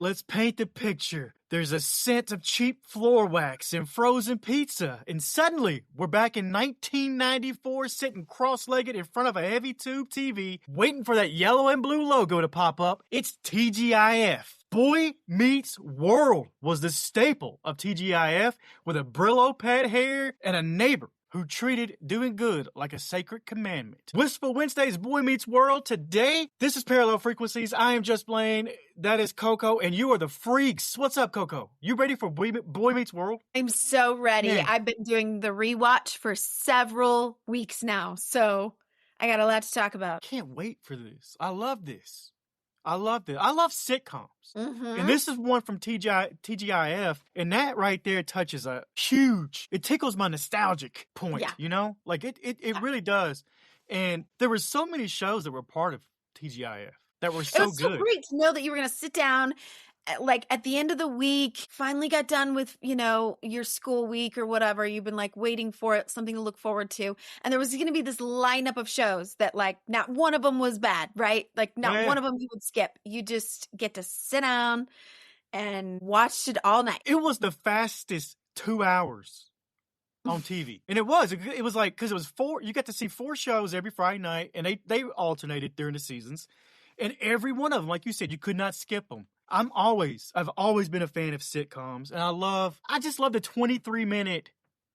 Let's paint the picture. There's a scent of cheap floor wax and frozen pizza. And suddenly, we're back in 1994, sitting cross-legged in front of a heavy tube TV, waiting for that yellow and blue logo to pop up. It's TGIF. Boy Meets World was the staple of TGIF, with a Brillo pad hair and a neighbor who treated doing good like a sacred commandment. Wistful Wednesday's Boy Meets World. Today, this is Parallel Frequencies. I am Just Blane. That is Coco, and you are the freaks. What's up, Coco? You ready for Boy Meets World? I'm so ready. Yeah. I've been doing the rewatch for several weeks now, so I got a lot to talk about. Can't wait for this. I love this. I love sitcoms. And this is one from TGIF, and that right there touches it tickles my nostalgic point, you know? Like, it really does. And there were so many shows that were part of TGIF that were so good. It was so great to know that you were going to sit down, like, at the end of the week, finally got done with, you know, your school week or whatever. You've been, like, waiting for it, something to look forward to. And there was going to be this lineup of shows that, like, not one of them was bad, right? Like, not one of them you would skip. You just get to sit down and watch it all night. It was the fastest 2 hours on TV. And it was like, because it was you got to see 4 shows every Friday night, and they alternated during the seasons. And every one of them, like you said, you could not skip them. I've always been a fan of sitcoms, and I just love the 23-minute,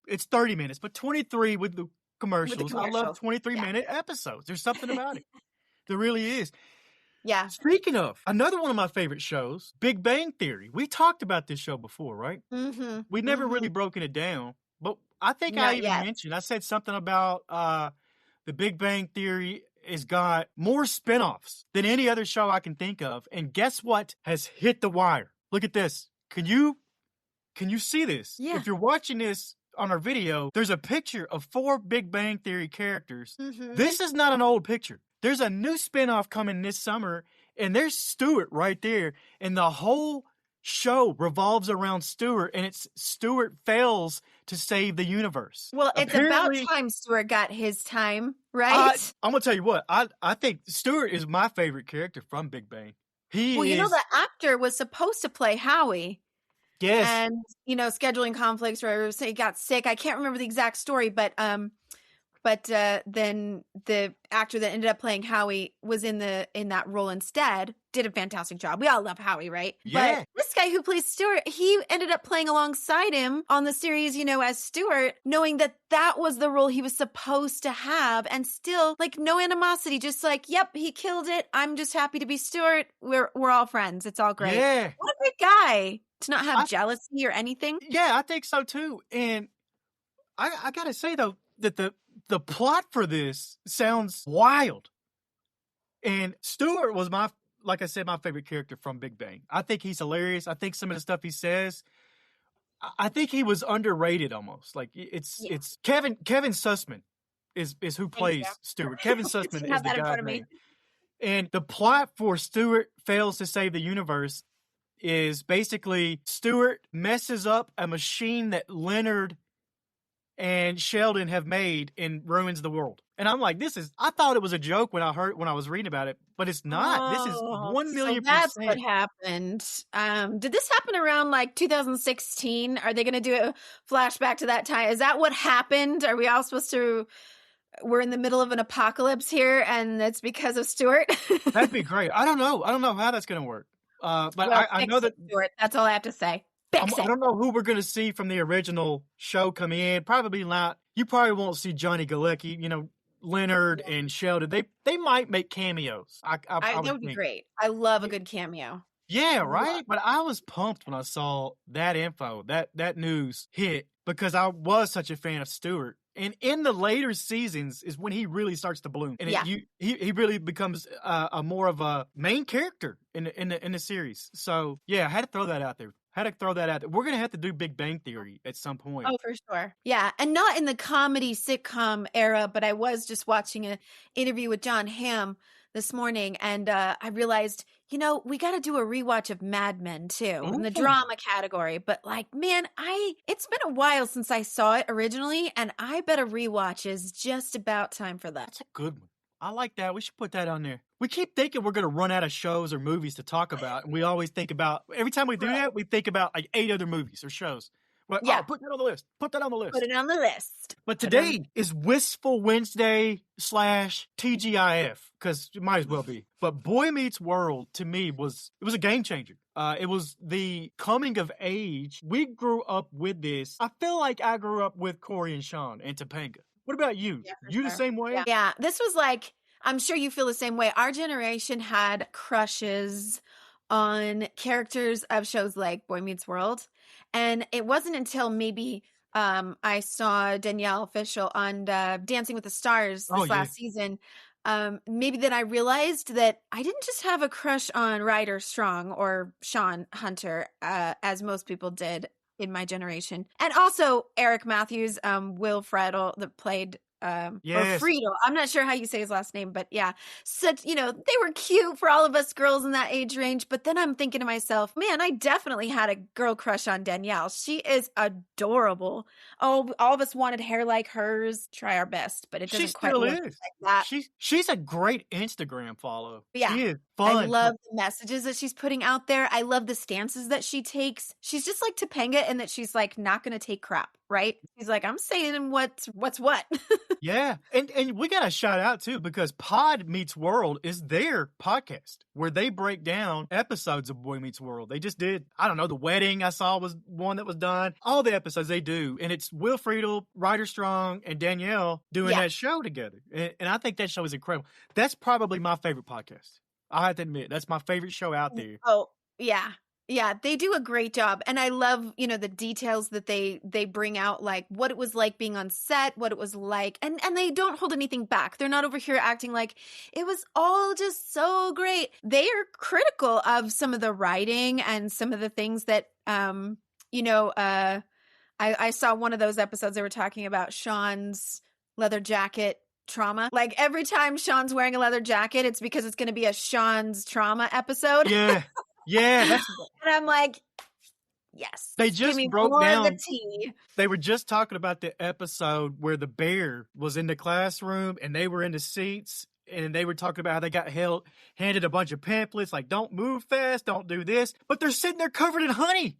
it's 30 minutes, but 23 with the commercials. I love 23-minute episodes. There's something about it. There really is. Yeah. Speaking of, another one of my favorite shows, Big Bang Theory. We talked about this show before, right? Mm-hmm. We never really broken it down, but I think I said something about the Big Bang Theory has got more spinoffs than any other show I can think of. And guess what has hit the wire? Look at this. Can you see this? Yeah. If you're watching this on our video, there's a picture of 4 Big Bang Theory characters. This is not an old picture. There's a new spinoff coming this summer, and there's Stuart right there. And the whole show revolves around Stuart, and it's Stuart fails to save the universe. Well, it's about time Stuart got his time, right? I'm gonna tell you what, I think Stuart is my favorite character from Big Bang. You know, the actor was supposed to play Howie. Yes. And, you know, scheduling conflicts, or he got sick. I can't remember the exact story, but then the actor that ended up playing Howie was in that role instead. Did a fantastic job. We all love Howie, right? Yeah. But this guy who plays Stuart, he ended up playing alongside him on the series, you know, as Stuart, knowing that was the role he was supposed to have, and still, like, no animosity, just like, yep, he killed it. I'm just happy to be Stuart. We're all friends. It's all great. Yeah. What a great guy to not have jealousy or anything. Yeah, I think so too. And I gotta say though that the plot for this sounds wild. And Stuart was like I said, my favorite character from Big Bang. I think he's hilarious. I think some of the stuff he says, I think he was underrated almost. Like it's Kevin Sussman is who plays Stuart. Kevin Sussman is the guy's name. And the plot for Stuart fails to save the universe is basically Stuart messes up a machine that Leonard and Sheldon have made and ruins the world. And I'm like, I thought it was a joke when I was reading about it, but it's not. This is 1,000,000%. So that's what happened. Did this happen around like 2016? Are they going to do a flashback to that time? Is that what happened? Are we all supposed to, we're in the middle of an apocalypse here and it's because of Stuart? That'd be great. I don't know how that's going to work. But well, I know that Stuart, that's all I have to say. I don't know who we're going to see from the original show come in. Probably not. You probably won't see Johnny Galecki, you know, Leonard and Sheldon. They might make cameos. That would be great. I love a good cameo. Yeah, right? But I was pumped when I saw that info, that news hit, because I was such a fan of Stuart. And in the later seasons is when he really starts to bloom. And he really becomes a more of a main character in the series. So, yeah, I had to throw that out there. We're going to have to do Big Bang Theory at some point. Oh, for sure. Yeah. And not in the comedy sitcom era, but I was just watching an interview with John Hamm this morning, and I realized, you know, we got to do a rewatch of Mad Men too, in the drama category. But like, man, it's been a while since I saw it originally, and I bet a rewatch is just about time for that. That's a good one. I like that. We should put that on there. we keep thinking we're going to run out of shows or movies to talk about. And we always think about, every time we do that, we think about like 8 other movies or shows. We're like, Yeah. oh, put that on the list. Put that on the list. Put it on the list. But today is Wistful Wednesday / TGIF, because it might as well be. But Boy Meets World, to me, it was a game changer. It was the coming of age. We grew up with this. I feel like I grew up with Cory and Topanga. What about you? Yeah, You the same way? Yeah. This was like, I'm sure you feel the same way. Our generation had crushes on characters of shows like Boy Meets World. And it wasn't until maybe I saw Danielle Fishel on Dancing with the Stars this last season, maybe that I realized that I didn't just have a crush on Ryder Strong or Sean Hunter, as most people did in my generation. And also Eric Matthews, Will Friedle, that played or Friedel. I'm not sure how you say his last name, but yeah, such, they were cute for all of us girls in that age range. But then I'm thinking to myself, man, I definitely had a girl crush on Danielle. She is adorable. Oh, all of us wanted hair like hers. Try our best, but it doesn't quite look like that. She's a great Instagram follow. Yeah. She is fun. I love the messages that she's putting out there. I love the stances that she takes. She's just like Topanga in that she's like not going to take crap, right? She's like, I'm saying what's what. Yeah. And we got to shout out too, because Pod Meets World is their podcast where they break down episodes of Boy Meets World. They just did, I don't know, the wedding I saw was one that was done. All the episodes they do. And it's Will Friedle, Ryder Strong, and Danielle doing that show together. And I think that show is incredible. That's probably my favorite podcast. I have to admit, that's my favorite show out there. Oh, yeah. Yeah, they do a great job. And I love, the details that they bring out, like what it was like being on set, what it was like. And they don't hold anything back. They're not over here acting like it was all just so great. They are critical of some of the writing and some of the things that, I saw one of those episodes they were talking about Sean's leather jacket trauma. Like every time Sean's wearing a leather jacket, it's because it's going to be a Sean's trauma episode. Yeah. Yeah. And I'm like, yes. They just broke down the tea. They were just talking about the episode where the bear was in the classroom and they were in the seats. And they were talking about how they got handed a bunch of pamphlets like, don't move fast, don't do this. But they're sitting there covered in honey.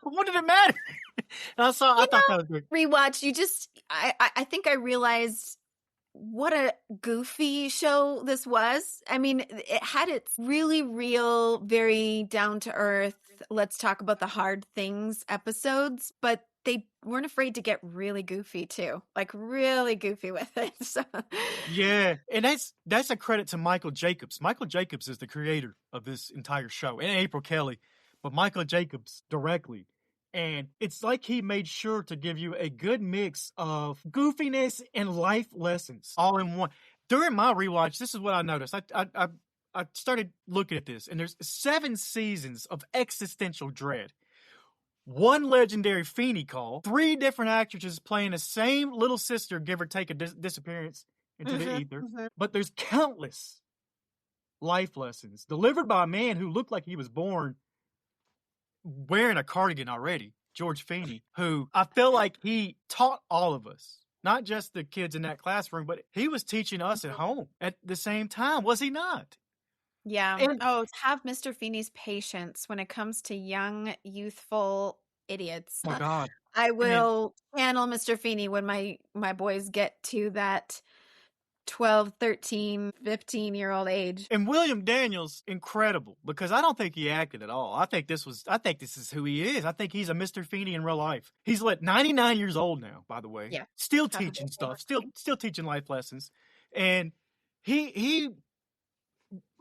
What did it matter? And I thought that was good. Rewatch, I think I realized what a goofy show this was. I mean, it had its really real, very down to earth, let's talk about the hard things episodes, but they weren't afraid to get really goofy too, like really goofy with it. So. Yeah, and that's a credit to Michael Jacobs. Michael Jacobs is the creator of this entire show, and April Kelly, but Michael Jacobs directly. And it's like he made sure to give you a good mix of goofiness and life lessons all in one. During my rewatch, this is what I noticed. I started looking at this, and there's 7 seasons of existential dread. 1 legendary Feeny call, 3 different actresses playing the same little sister, give or take a disappearance into the ether. But there's countless life lessons delivered by a man who looked like he was born wearing a cardigan already, George Feeny, who I feel like he taught all of us, not just the kids in that classroom, but he was teaching us at home at the same time, was he not? Yeah. And to have Mr. Feeny's patience when it comes to young, youthful idiots. Oh my God. I will channel Mr. Feeny when my boys get to that 12, 13, 15-year-old age. And William Daniels, incredible, because I don't think he acted at all. I think this is who he is. I think he's a Mr. Feeny in real life. He's 99 years old now, by the way. Yeah. Still teaching stuff, still teaching life lessons. And he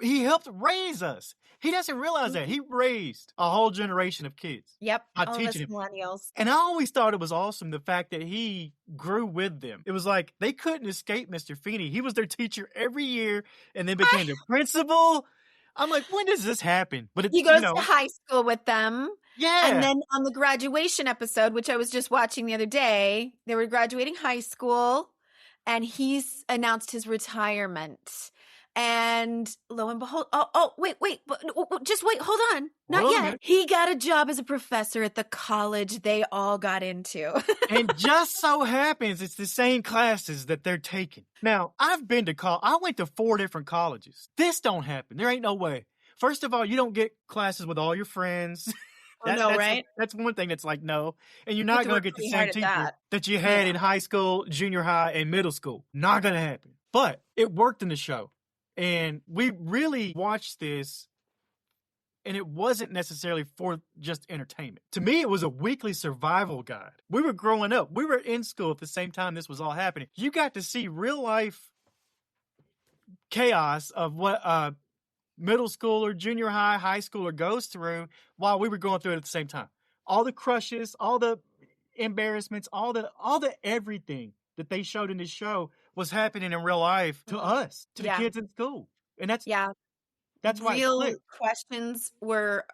helped raise us. He doesn't realize that. He raised a whole generation of kids. Yep. By all teaching of us millennials. And I always thought it was awesome, the fact that he grew with them. It was like they couldn't escape Mr. Feeny. He was their teacher every year and then became the principal. I'm like, when does this happen? But he goes to high school with them. Yeah. And then on the graduation episode, which I was just watching the other day, they were graduating high school and he's announced his retirement. And lo and behold, wait, just wait, hold on. Not Hold on a yet. minute. He got a job as a professor at the college they all got into. And just so happens it's the same classes that they're taking. Now, I've been to college. I went to 4 different colleges. This don't happen. There ain't no way. First of all, you don't get classes with all your friends. Oh, no, right? That's one thing that's like, no. And you're You have not to going to work get the pretty same hard at teacher that. you had Yeah. in high school, junior high, and middle school. Not going to happen. But it worked in the show. And we really watched this, and it wasn't necessarily for just entertainment. To me, it was a weekly survival guide. We were growing up. We were in school at the same time this was all happening. You got to see real life chaos of what a middle schooler, junior high, high schooler goes through while we were going through it at the same time. All the crushes, all the embarrassments, all the everything that they showed in this show was happening in real life to us, to the kids in school. And that's why it real clicked. questions were,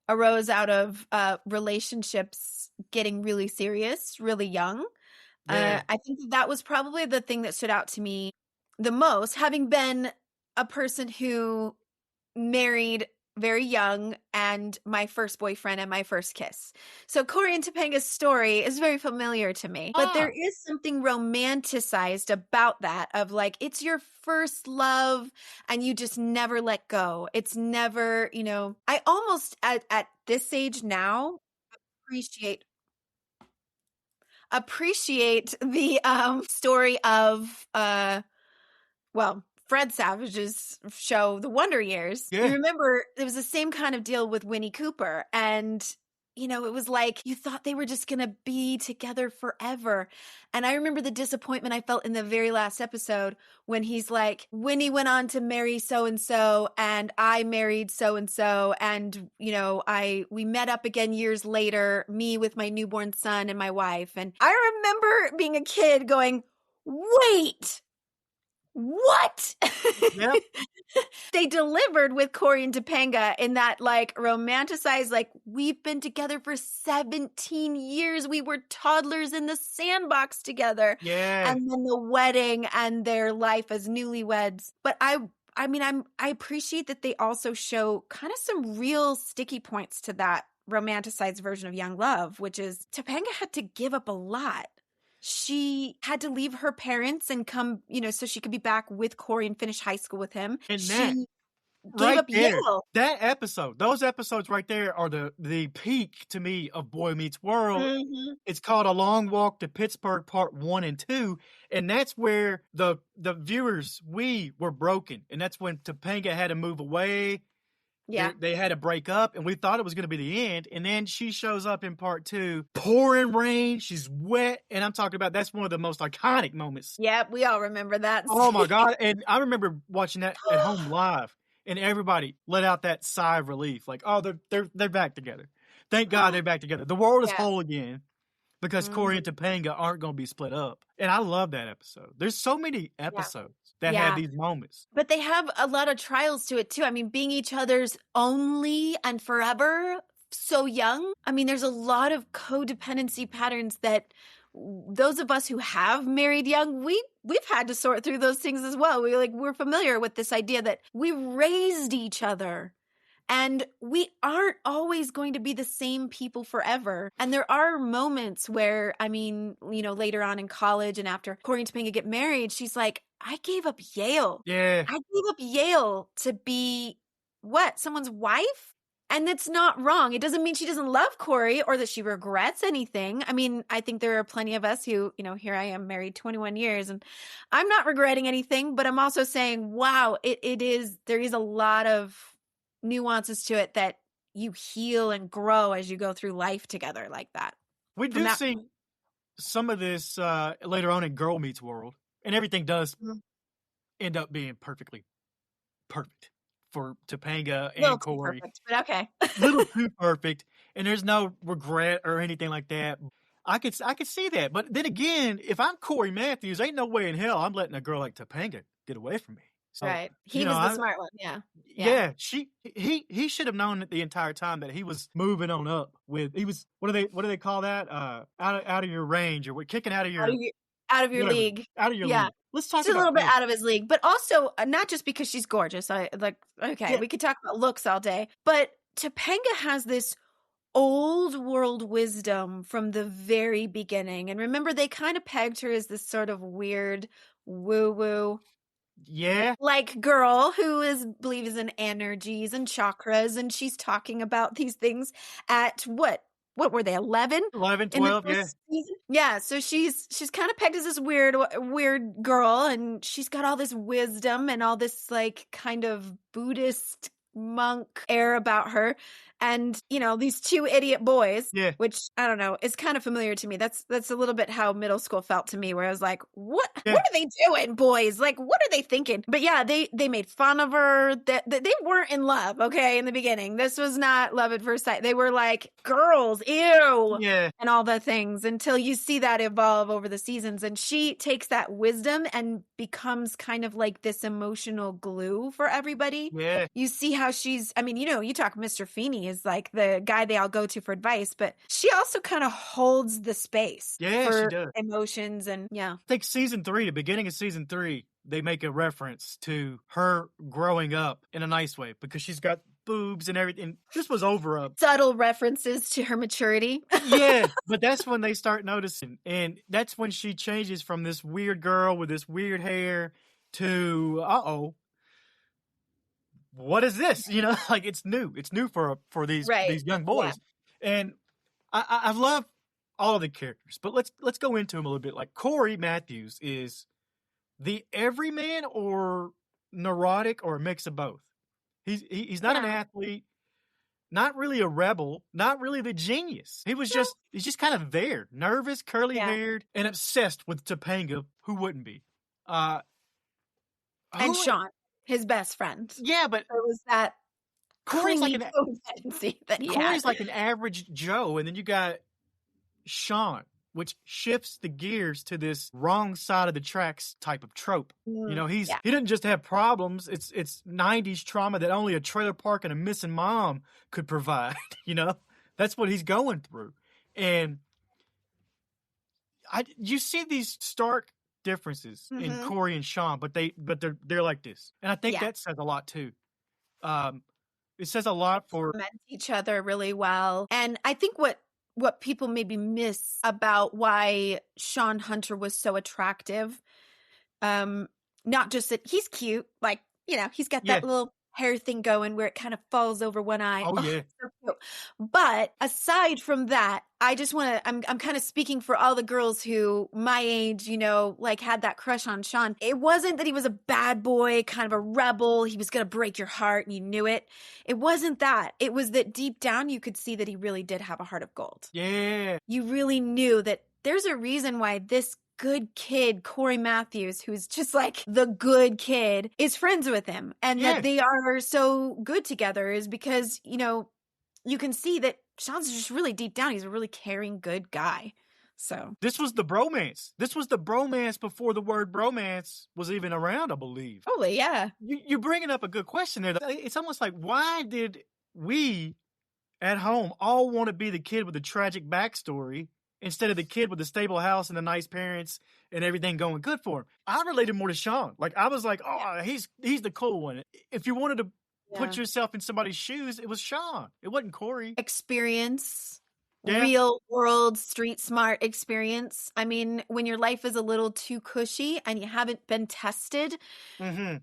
arose out of relationships getting really serious, really young. Yeah. I think that was probably the thing that stood out to me the most, having been a person who married very young and my first boyfriend and my first kiss. So Cory and Topanga's story is very familiar to me. But there is something romanticized about that, of like, it's your first love and you just never let go. It's never, I almost at this age now appreciate the story of Fred Savage's show, The Wonder Years. Yeah. You remember it was the same kind of deal with Winnie Cooper. And, it was like you thought they were just going to be together forever. And I remember the disappointment I felt in the very last episode when he's like, Winnie went on to marry so-and-so and I married so-and-so. And, we met up again years later, me with my newborn son and my wife. And I remember being a kid going, wait, what? Yep. They delivered with Cory and Topanga in that like romanticized, like, we've been together for 17 years. We were toddlers in the sandbox together. Yeah. And then the wedding and their life as newlyweds. But I appreciate that they also show kind of some real sticky points to that romanticized version of young love, which is Topanga had to give up a lot. She had to leave her parents and come, so she could be back with Cory and finish high school with him. And she gave right up there, Yale. that episode, those episodes right there are the peak to me of Boy Meets World. Mm-hmm. It's called A Long Walk to Pittsburgh Part 1 and 2. And that's where the viewers, we were broken. And that's when Topanga had to move away. Yeah. They had to break up, and we thought it was going to be the end. And then she shows up in part 2, pouring rain. She's wet. And I'm talking about, that's one of the most iconic moments. Yep, we all remember that. Oh my God. And I remember watching that at home live, and everybody let out that sigh of relief. Like, oh, they're back together. Thank God they're back together. The world is whole again because Cory and Topanga aren't going to be split up. And I love that episode. There's so many episodes that have these moments. But they have a lot of trials to it too. I mean, being each other's only and forever so young. I mean, there's a lot of codependency patterns that those of us who have married young, we've had to sort through those things as well. We're familiar with this idea that we raised each other. And we aren't always going to be the same people forever. And there are moments where, I mean, later on in college and after Cory and Topanga get married, she's like, I gave up Yale. Yeah. I gave up Yale to be someone's wife? And that's not wrong. It doesn't mean she doesn't love Cory or that she regrets anything. I mean, I think there are plenty of us who, here I am married 21 years and I'm not regretting anything, but I'm also saying, wow, there is a lot of nuances to it that you heal and grow as you go through life together like that. We do see some of this later on in Girl Meets World, and everything does end up being perfectly perfect for Topanga and Cory. Perfect, but okay. A little too perfect, and there's no regret or anything like that. I could see that, but then again, if I'm Cory Matthews, ain't no way in hell I'm letting a girl like Topanga get away from me. So, right. He was the smart one. Yeah. Yeah. He should have known the entire time that he was moving on up with, he was, what do they call that? Out of your range, or we're kicking out of your out of your whatever, league. out of your Yeah. league. Let's talk She's a about little bit this. out of his league, but also not just because she's gorgeous. Yeah. We could talk about looks all day, but Topanga has this old world wisdom from the very beginning. And remember, they kind of pegged her as this sort of weird woo-woo Yeah. like girl who believes in energies and chakras, and she's talking about these things at what were they, 11 11, in the 12, yeah. first season? Yeah, so she's kind of pegged as this weird girl, and she's got all this wisdom and all this like kind of Buddhist monk air about her. And these two idiot boys, Yeah. which I don't know, is kind of familiar to me. That's a little bit how middle school felt to me, where I was like, what Yeah. are they doing, boys? Like, what are they thinking? But yeah, they made fun of her. That they weren't in love, okay, in the beginning. This was not love at first sight. They were like, girls, ew. Yeah. And all the things, until you see that evolve over the seasons. And she takes that wisdom and becomes kind of like this emotional glue for everybody. Yeah. You see how she's, I mean, you talk Mr. Feeny is like the guy they all go to for advice, but she also kind of holds the space for she does. emotions. And yeah. I think season 3, the beginning of season 3, they make a reference to her growing up in a nice way because she's got boobs and everything. This was over subtle references to her maturity. Yeah, but that's when they start noticing. And that's when she changes from this weird girl with this weird hair to, what is this? Like it's new. It's new for these young boys. Yeah. And I love all of the characters, but let's go into them a little bit. Like Cory Matthews is the everyman or neurotic or a mix of both. He's not an athlete, not really a rebel, not really the genius. He's just kind of there, nervous, curly haired, and obsessed with Topanga. Who wouldn't be? And Sean, his best friend. Yeah, but there was that Cory's like Cory's like an average Joe, and then you got Sean, which shifts the gears to this wrong side of the tracks type of trope. He doesn't just have problems. It's 90s trauma that only a trailer park and a missing mom could provide. That's what he's going through. And you see these stark differences in Cory and Sean, but they're like this. And I think that says a lot too. It says a lot for each other really well. And I think what people maybe miss about why Sean Hunter was so attractive, not just that he's cute, like, he's got that little hair thing going where it kind of falls over one eye. Oh yeah. So cute. But aside from that, I just want to, I'm kind of speaking for all the girls who my age, like had that crush on Sean. It wasn't that he was a bad boy, kind of a rebel. He was going to break your heart and you knew it. It wasn't that. It was that deep down you could see that he really did have a heart of gold. Yeah. You really knew that there's a reason why this good kid, Cory Matthews, who's just like the good kid, is friends with him. And that they are so good together is because, you can see that Sean's just really deep down. He's a really caring, good guy. So this was the bromance. This was the bromance before the word bromance was even around, I believe. Totally, yeah. You're bringing up a good question there. It's almost like, why did we at home all want to be the kid with the tragic backstory instead of the kid with the stable house and the nice parents and everything going good for him? I related more to Sean. Like, I was like, he's the cool one. If you wanted to put yourself in somebody's shoes, it was Sean. It wasn't Cory. Experience. Real world street smart experience. I mean, when your life is a little too cushy and you haven't been tested, maybe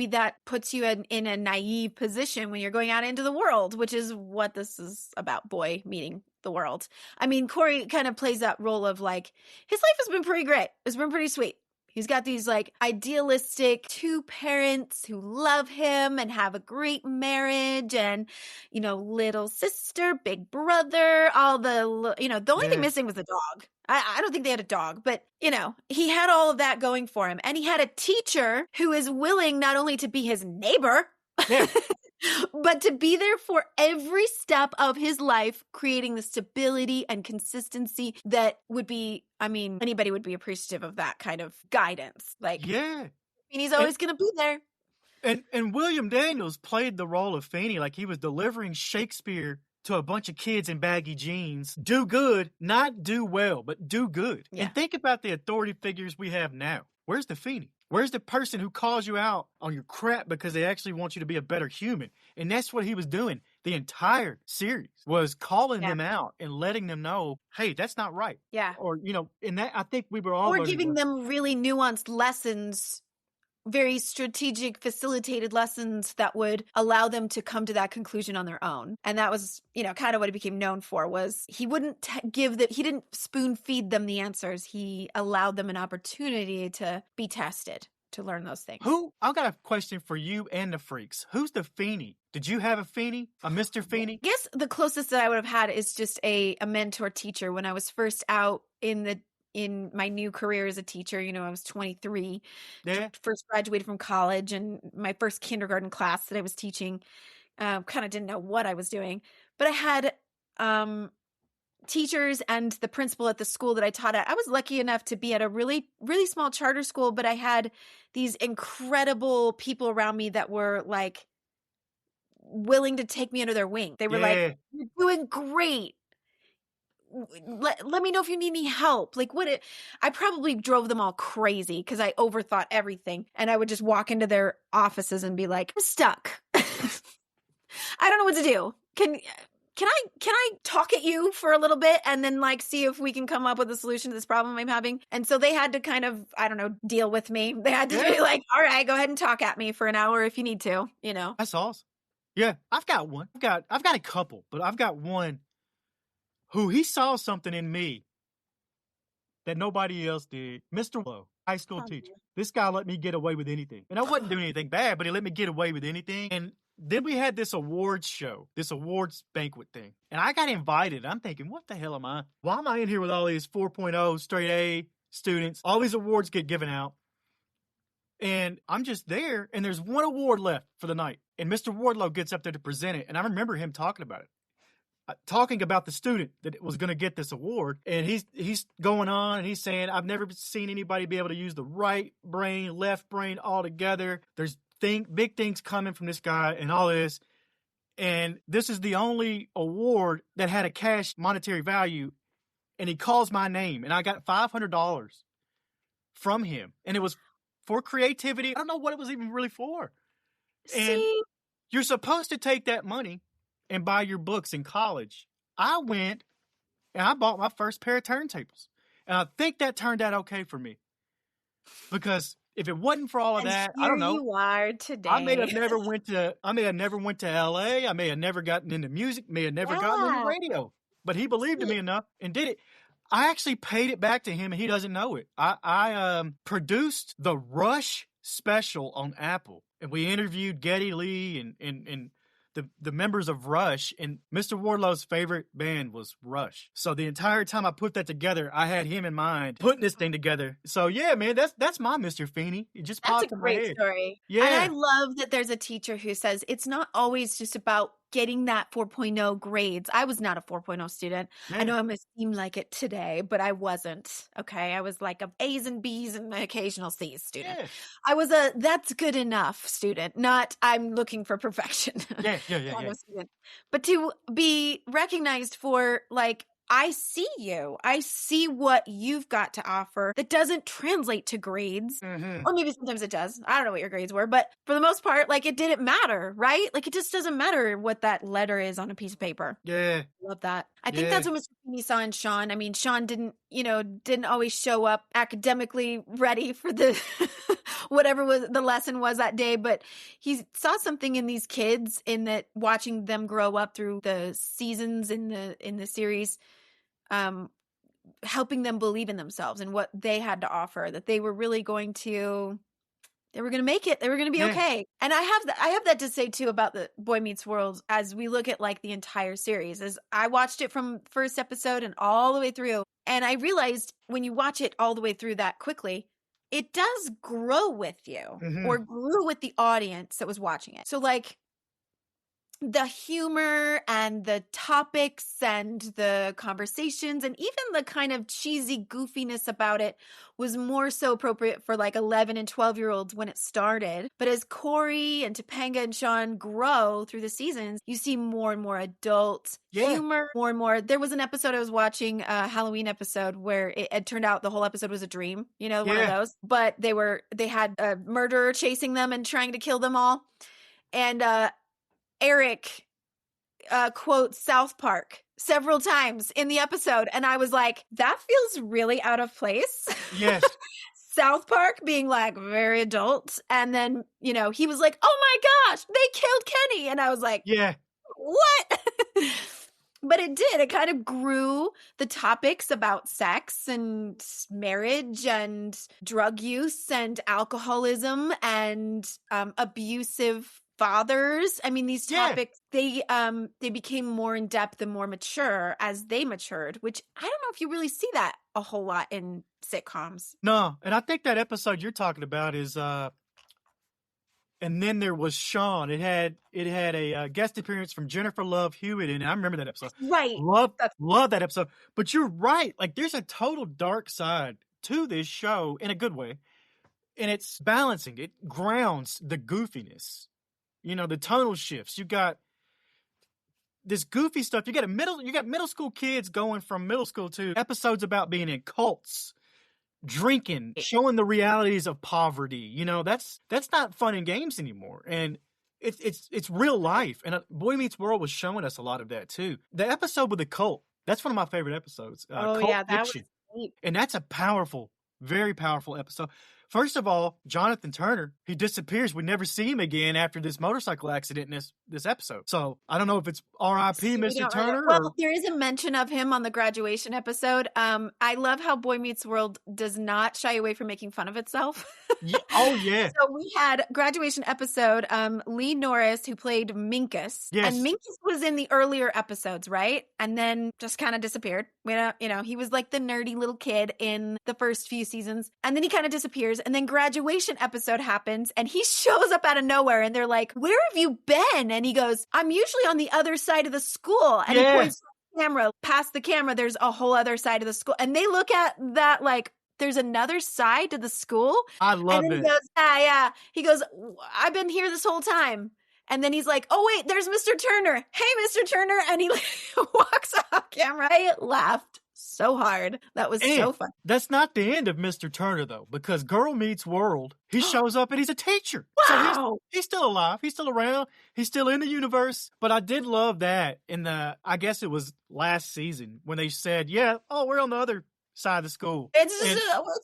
that puts you in a naive position when you're going out into the world, which is what this is about, boy meeting the world. I mean, Cory kind of plays that role of like, his life has been pretty great. It's been pretty sweet. He's got these like idealistic two parents who love him and have a great marriage and, little sister, big brother, all the, the only thing missing was the dog. I don't think they had a dog, but, he had all of that going for him. And he had a teacher who is willing not only to be his neighbor, but to be there for every step of his life, creating the stability and consistency that would be, anybody would be appreciative of that kind of guidance. Like, Feeny's always going to be there. And William Daniels played the role of Feeny like he was delivering Shakespeare to a bunch of kids in baggy jeans. Do good, not do well, but do good. Yeah. And think about the authority figures we have now. Where's the Feeny? Where's the person who calls you out on your crap because they actually want you to be a better human? And that's what he was doing the entire series, was calling them out and letting them know, hey, that's not right. Yeah. Or, and that, I think we were all giving them really nuanced lessons, very strategic, facilitated lessons that would allow them to come to that conclusion on their own. And that was, kind of what he became known for, was he wouldn't he didn't spoon feed them the answers. He allowed them an opportunity to be tested, to learn those things. I've got a question for you and the freaks. Who's the Feeny? Did you have a Feeny? A Mr. Feeny? I guess the closest that I would have had is just a mentor teacher. When I was first out in my new career as a teacher, I was 23, first graduated from college, and my first kindergarten class that I was teaching, kind of didn't know what I was doing, but I had teachers and the principal at the school that I taught at. I was lucky enough to be at a really, really small charter school, but I had these incredible people around me that were like willing to take me under their wing. They were like, "You're doing great. Let me know if you need any help." I probably drove them all crazy because I overthought everything. And I would just walk into their offices and be like, "I'm stuck. I don't know what to do. Can I talk at you for a little bit and then see if we can come up with a solution to this problem I'm having?" And so they had to kind of, I don't know, deal with me. They had to be like, "All right, go ahead and talk at me for an hour if you need to, That's awesome. Yeah, I've got one. I've got a couple, but I've got one who he saw something in me that nobody else did. Mr. Lowe, high school teacher. This guy let me get away with anything. And I wasn't doing anything bad, but he let me get away with anything. And then we had this awards show, this awards banquet thing. And I got invited. I'm thinking, what the hell am I? Why am I in here with all these 4.0 straight A students? All these awards get given out. And I'm just there, and there's one award left for the night. And Mr. Wardlow gets up there to present it. And I remember him talking about it. Talking about the student that was going to get this award. And he's going on and he's saying, "I've never seen anybody be able to use the right brain, left brain all together. There's big things coming from this guy and all this. And this is the only award that had a cash monetary value." And he calls my name, and I got $500 from him. And it was for creativity. I don't know what it was even really for. And you're supposed to take that money and buy your books in college. I went and I bought my first pair of turntables. And I think that turned out okay for me. Because if it wasn't for all of that, I don't know. You are today. I may have never went to LA. I may have never gotten into music, may have never gotten into radio. But he believed in me enough and did it. I actually paid it back to him, and he doesn't know it. I produced the Rush special on Apple, and we interviewed Geddy Lee and the members of Rush, and Mr. Wardlow's favorite band was Rush. So the entire time I put that together, I had him in mind putting this thing together. So yeah, man, that's my Mr. Feeny. It just popped in my head. That's a great story. Yeah. And I love that there's a teacher who says it's not always just about getting that 4.0 grades. I was not a 4.0 student. I know I may seem like it today, but I wasn't. Okay. I was like a A's and B's and an occasional C's student. Yeah. I was a that's good enough student, not I'm looking for perfection. Yeah. Student. But to be recognized for I see you. I see what you've got to offer that doesn't translate to grades. Mm-hmm. Or maybe sometimes it does. I don't know what your grades were. But for the most part, it didn't matter, right? It just doesn't matter what that letter is on a piece of paper. Yeah. Love that. I think that's what Mr. Feeny saw in Sean. I mean, Sean didn't always show up academically ready for the whatever the lesson was that day. But he saw something in these kids in that watching them grow up through the seasons in the series. Helping them believe in themselves and what they had to offer, that they were really going to make it. They were going to be okay. And I have that to say too about the Boy Meets World as we look at the entire series. As I watched it from first episode and all the way through, and I realized when you watch it all the way through that quickly, it does grow with you or grew with the audience that was watching it. So the humor and the topics and the conversations and even the kind of cheesy goofiness about it was more so appropriate for like 11 and 12-year-olds when it started. But as Cory and Topanga and Sean grow through the seasons, you see more and more adult humor, more and more. There was an episode I was watching, a Halloween episode, where it turned out the whole episode was a dream, one of those. But they had a murderer chasing them and trying to kill them all. And Eric quotes South Park several times in the episode. And I was like, that feels really out of place. Yes. South Park being like very adult. And then, he was like, oh my gosh, they killed Kenny. And I was like, yeah, what? But it did. It kind of grew the topics about sex and marriage and drug use and alcoholism and abusive fathers. I mean, these topics, they became more in depth and more mature as they matured, which I don't know if you really see that a whole lot in sitcoms. No, and I think that episode you're talking about is and then there was Sean. It had a guest appearance from Jennifer Love Hewitt in it. I remember that episode. Right. Love that episode. But you're right. Like, there's a total dark side to this show in a good way. And it's balancing. It grounds the goofiness. The tonal shifts. You got this goofy stuff. You got middle school kids going from middle school to episodes about being in cults, drinking, showing the realities of poverty. That's not fun and games anymore. And it's real life. And Boy Meets World was showing us a lot of that too. The episode with the cult, that's one of my favorite episodes. Cult that Fiction. was neat. And that's a powerful, very powerful episode. First of all, Jonathan Turner, he disappears. We never see him again after this motorcycle accident in this episode. So I don't know if it's R.I.P. Mr. Turner. Well, there is a mention of him on the graduation episode. I love how Boy Meets World does not shy away from making fun of itself. Yeah. Oh, yeah. So we had graduation episode, Lee Norris, who played Minkus. Yes. And Minkus was in the earlier episodes, right? And then just kind of disappeared. He was like the nerdy little kid in the first few seasons. And then he kind of disappears. And then graduation episode happens and he shows up out of nowhere and they're like, where have you been? And he goes, I'm usually on the other side of the school. And he points to the camera, past the camera, there's a whole other side of the school. And they look at that like, there's another side to the school. I love it. He goes, yeah. He goes, I've been here this whole time. And then he's like, oh, wait, there's Mr. Turner. Hey, Mr. Turner. And he walks off camera. I laughed so hard. That was so fun. That's not the end of Mr. Turner, though, because Girl Meets World, he shows up and he's a teacher. Wow. So he's still alive. He's still around. He's still in the universe. But I did love that I guess it was last season when they said, we're on the other side of the school. It's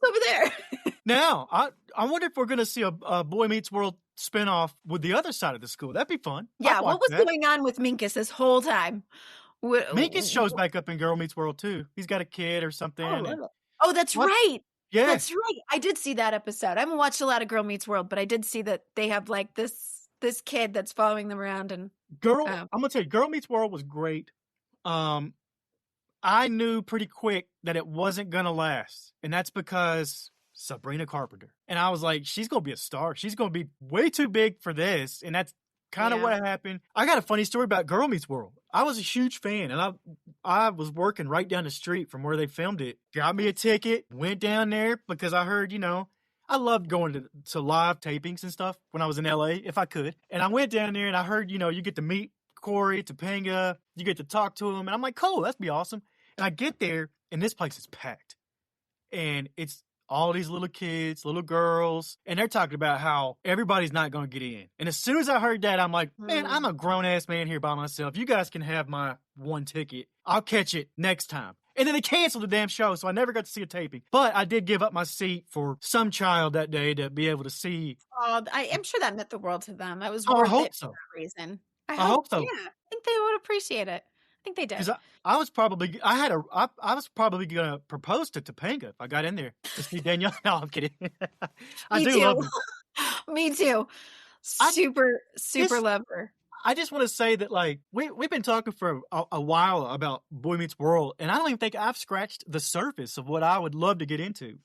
over there. Now, I wonder if we're going to see a Boy Meets World spinoff with the other side of the school. That'd be fun. Yeah, what was going on with Minkus this whole time? Minkus shows back up in Girl Meets World, too. He's got a kid or something. Oh, that's right. Yeah. That's right. I did see that episode. I haven't watched a lot of Girl Meets World, but I did see that they have like this kid that's following them around. And I'm going to tell you, Girl Meets World was great. I knew pretty quick that it wasn't going to last. And that's because Sabrina Carpenter. And I was like, she's going to be a star. She's going to be way too big for this. And that's kind of what happened. I got a funny story about Girl Meets World. I was a huge fan, and I was working right down the street from where they filmed it. Got me a ticket, went down there because I heard, I loved going to live tapings and stuff when I was in LA, if I could. And I went down there and I heard, you get to meet Cory, Topanga, you get to talk to him. And I'm like, cool, that'd be awesome. And I get there and this place is packed. And it's all these little kids, little girls, and they're talking about how everybody's not going to get in. And as soon as I heard that, I'm like, man, I'm a grown-ass man here by myself. You guys can have my one ticket. I'll catch it next time. And then they canceled the damn show, so I never got to see a taping. But I did give up my seat for some child that day to be able to see. Oh, I'm sure that meant the world to them. It was I worth hope it so. for that reason. I hope so. Yeah, I think they would appreciate it. I think they did. Because I was probably going to propose to Topanga if I got in there to see Danielle. No, I'm kidding. I do love her. Me too. Super love her. I just want to say that, like, we've been talking for a while about Boy Meets World, and I don't even think I've scratched the surface of what I would love to get into.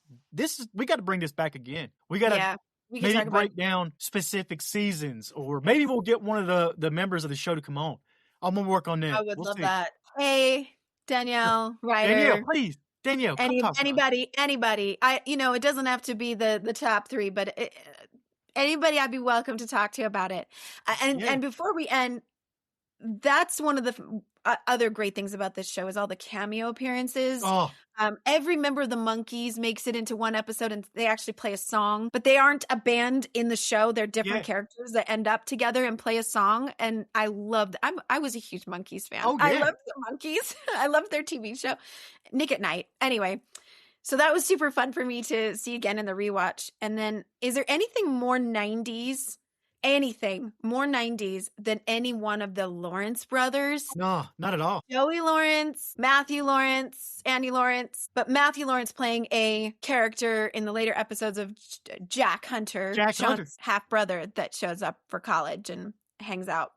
We got to bring this back again. We got to We can maybe talk about break down specific seasons, or maybe we'll get one of the members of the show to come on. I'm gonna work on that. I would We'll love see. that. Hey, Danielle, Danielle, Ryder, please. Danielle, come talk to us. anybody. It doesn't have to be the top 3, but anybody I'd be welcome to talk to about it. And before we end, that's one of the other great things about this show is all the cameo appearances. Oh, Every member of the Monkees makes it into one episode and they actually play a song, but they aren't a band in the show. They're different characters that end up together and play a song. And I loved I was a huge Monkees fan. Oh, yeah. I loved the Monkees. I loved their TV show, Nick at Night. Anyway, so that was super fun for me to see again in the rewatch. And then is there anything more 90s than any one of the Lawrence brothers? no, not at all. Joey Lawrence, Matthew Lawrence, Andy Lawrence, but Matthew Lawrence playing a character in the later episodes of Jack Hunter, Sean's half brother that shows up for college and hangs out.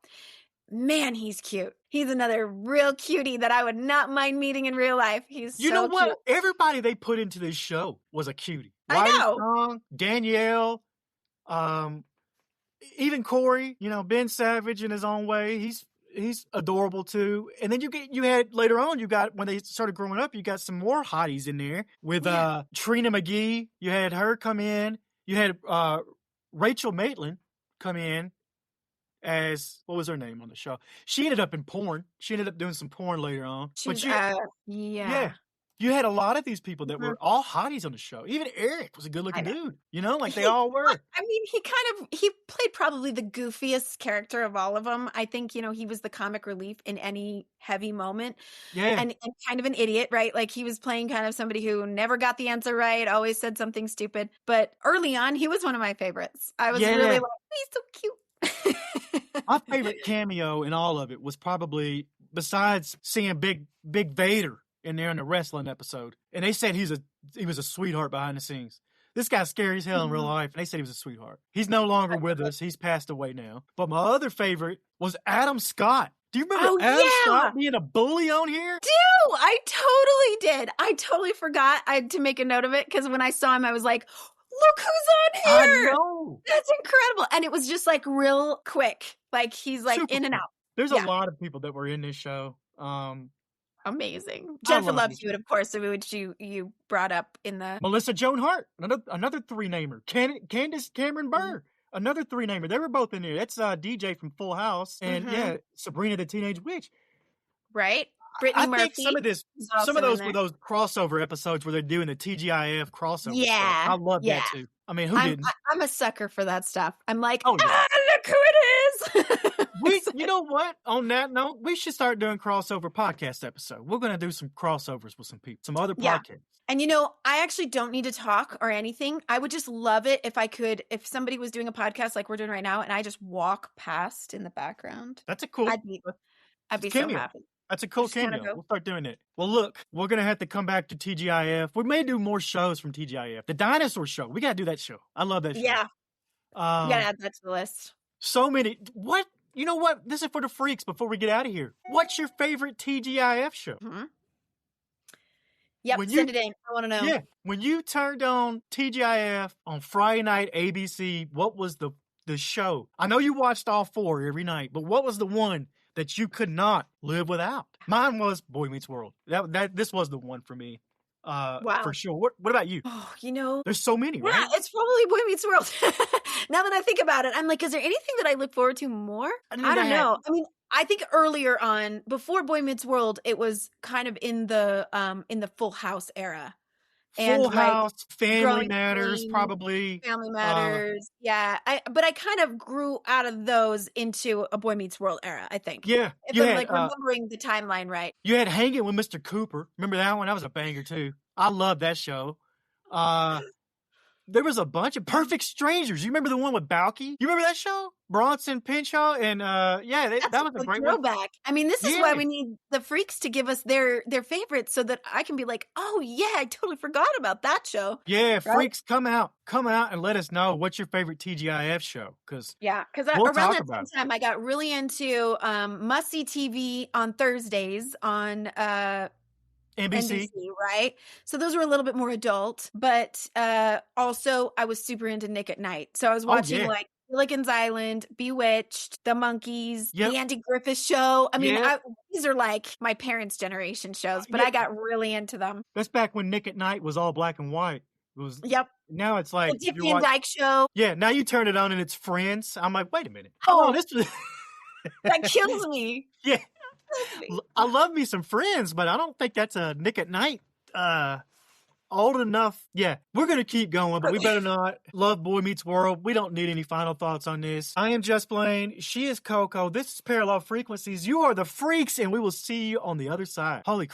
Man, he's cute. He's another real cutie that I would not mind meeting in real life. He's You know what? cute. Everybody they put into this show was a cutie. I know. Strong, Danielle, even Cory, Ben Savage in his own way. He's adorable too. And then you had later on, when they started growing up, you got some more hotties in there with Trina McGee. You had her come in. You had Rachel Maitland come in as, what was her name on the show? She ended up in porn. She ended up doing some porn later on. Yeah. You had a lot of these people that were all hotties on the show. Even Eric was a good-looking dude. They all were. I mean, he played probably the goofiest character of all of them. I think, he was the comic relief in any heavy moment. Yeah. And kind of an idiot, right? Like he was playing kind of somebody who never got the answer right, always said something stupid. But early on, he was one of my favorites. I was really like, he's so cute. My favorite cameo in all of it was probably, besides seeing Big Vader in there in the wrestling episode, and they said he was a sweetheart behind the scenes. This guy's scary as hell in real life, and they said he was a sweetheart. He's no longer with us. He's passed away now. But my other favorite was Adam Scott. Do you remember Adam Scott being a bully on here? Dude, I totally did. I totally forgot to make a note of it, because when I saw him, I was like, look who's on here. I know. That's incredible. And it was just like real quick. Like he's like super in and out. There's a lot of people that were in this show. Amazing. Jennifer Loves You, of course, which you brought up in the... Melissa Joan Hart, another 3-namer. Candace Cameron Burr, another 3-namer. They were both in there. That's DJ from Full House. And Sabrina the Teenage Witch. Right? Brittany Murphy. I think some of those were those crossover episodes where they're doing the TGIF crossover stuff. I love that too. I mean, who didn't? I'm a sucker for that stuff. I'm like, look who it is. You know what? On that note, we should start doing crossover podcast episode. We're going to do some crossovers with some people, some other podcasts. And I actually don't need to talk or anything. I would just love it if somebody was doing a podcast like we're doing right now, and I just walk past in the background. That's a cool. I'd be so happy. That's a cool cameo. We'll start doing it. Well, look, we're going to have to come back to TGIF. We may do more shows from TGIF. The dinosaur show. We got to do that show. I love that show. Yeah. You got to add that to the list. So many. What? You know what? This is for the freaks before we get out of here. What's your favorite TGIF show? Mm-hmm. Yep, send it in. I want to know. Yeah. When you turned on TGIF on Friday night ABC, what was the show? I know you watched all 4 every night, but what was the one that you could not live without? Mine was Boy Meets World. This was the one for me. Wow. For sure. What about you? Oh, there's so many, right? Yeah, it's probably Boy Meets World. Now that I think about it, I'm like, is there anything that I look forward to more? I don't know. I mean, I think earlier on, before Boy Meets World, it was kind of in the Full House era. Full House, Family Matters, probably. Family Matters, yeah. But I kind of grew out of those into a Boy Meets World era, I think. Yeah. If I'm remembering the timeline right. You had Hanging with Mr. Cooper. Remember that one? That was a banger, too. I love that show. There was a bunch of Perfect Strangers. You remember the one with Balky? You remember that show? Bronson Pinchot and that was a great throwback. One. I mean, this is why we need the freaks to give us their favorites so that I can be like, oh yeah, I totally forgot about that show. Yeah, right? Freaks, come out and let us know what's your favorite TGIF show. Because around that same time, I got really into must-see TV on Thursdays on NBC. right? So those were a little bit more adult, but also I was super into Nick at Night. So I was watching like Gilligan's Island, Bewitched, The Monkees, The Andy Griffith Show. I mean, these are like my parents' generation shows, but I got really into them. That's back when Nick at Night was all black and white. It was. Yep. Now it's like The Dick Van Dyke Show. Yeah, now you turn it on and it's Friends. I'm like, wait a minute. Oh, this that kills me. Yeah. I love me some Friends, but I don't think that's a Nick at Night old enough. Yeah, we're going to keep going, but we better not. Love Boy Meets World. We don't need any final thoughts on this. I am Just Blane. She is Coco. This is Parallel Frequencies. You are the freaks, and we will see you on the other side. Holy crap.